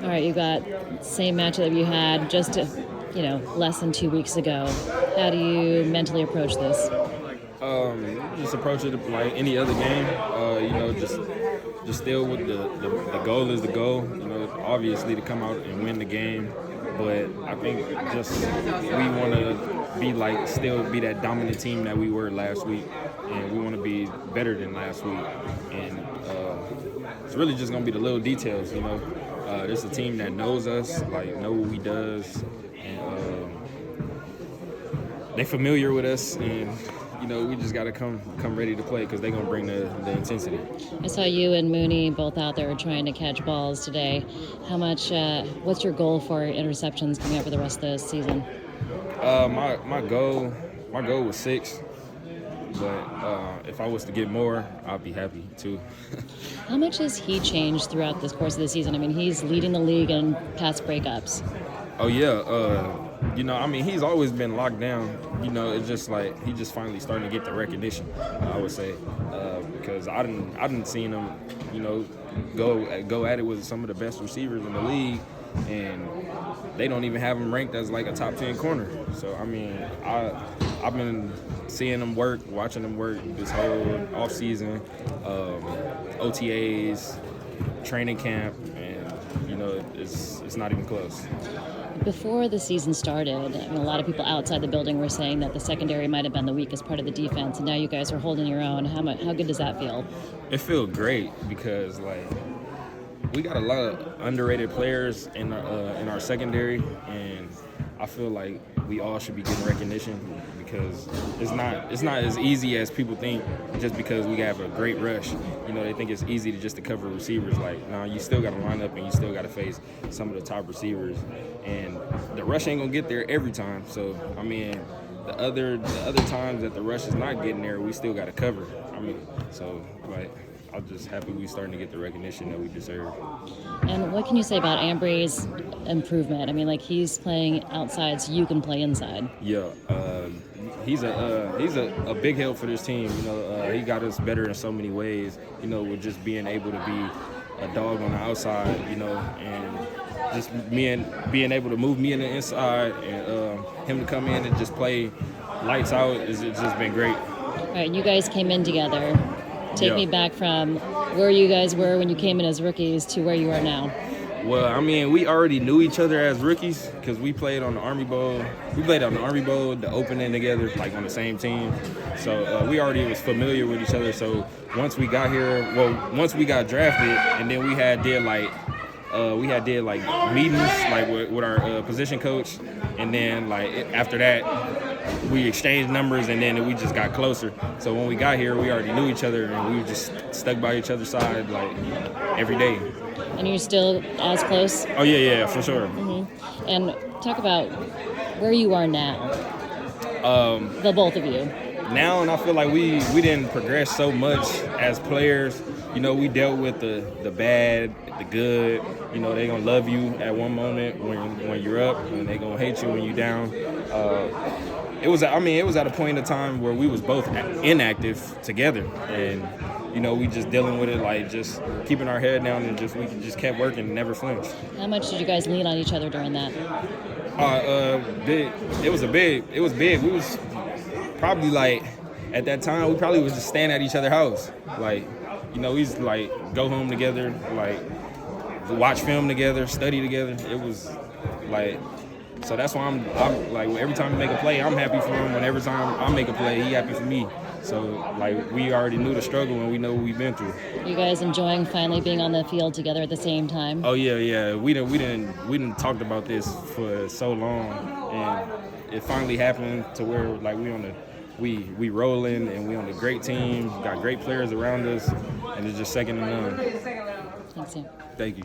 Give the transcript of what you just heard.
All right, you got same matchup that you had just, less than 2 weeks ago. How do you mentally approach this? Just approach it like any other game. Just still with the goal is the goal. Obviously to come out and win the game. But I think just we want to still be that dominant team that we were last week, and we want to be better than last week. And it's really just gonna be the little details. This is a team that knows us, know what we does, and they familiar with us, and we just got to come ready to play because they're going to bring the intensity. I saw you and Mooney both out there trying to catch balls today. How much? What's your goal for interceptions coming up for the rest of the season? My goal was 6, but if I was to get more, I'd be happy too. How much has he changed throughout this course of the season? I mean, he's leading the league in pass breakups. Oh yeah. He's always been locked down. It's just like he just finally starting to get the recognition, I would say, because I didn't seen him, go at it with some of the best receivers in the league, and they don't even have him ranked as like a top 10 corner. So I've been seeing him work, watching him work this whole off season, OTAs, training camp, and it's not even close. Before the season started, a lot of people outside the building were saying that the secondary might have been the weakest part of the defense, and now you guys are holding your own. How good does that feel? It feels great because we got a lot of underrated players in our secondary, and I feel like we all should be getting recognition because it's not as easy as people think. Just because we have a great rush, they think it's easy to cover receivers. No, you still got to line up and you still got to face some of the top receivers, and the rush ain't gonna get there every time. So the other times that the rush is not getting there, we still got to cover. I'm just happy we starting to get the recognition that we deserve. And what can you say about Ambry's improvement? He's playing outside, so you can play inside. Yeah, he's a big help for this team. He got us better in so many ways. With just being able to be a dog on the outside. And just being able to move me in the inside, and him to come in and just play lights out. It's just been great. All right, you guys came in together. Take me back from where you guys were when you came in as rookies to where you are now. Well, we already knew each other as rookies because we played on the Army Bowl. We played on the Army Bowl, the opening together, on the same team. So we already was familiar with each other. So once we got drafted, and then we had did meetings with our position coach, and then after that we exchanged numbers, and then we just got closer. So when we got here, we already knew each other, and we just stuck by each other's side every day. And you're still as close? Oh yeah, for sure. Mm-hmm. And talk about where you are now. The both of you. Now, and I feel like we didn't progress so much as players. We dealt with the bad, the good. They gonna love you at one moment when you're up, and they gonna hate you when you're down. It was at a point in time where we was both inactive together, and we just dealing with it, just keeping our head down, and we just kept working and never flinched. How much did you guys lean on each other during that? Big. It was big. We was probably at that time we probably was just staying at each other's house. We used to go home together, watch film together, study together. It was so that's why I'm every time we make a play, I'm happy for him. And every time I make a play, he happy for me. So we already knew the struggle, and we know what we've been through. You guys enjoying finally being on the field together at the same time? Oh yeah. We didn't talked about this for so long, and it finally happened to where we rolling, and we on a great team, got great players around us, and it's just second to none. Thanks, Sam. Thank you.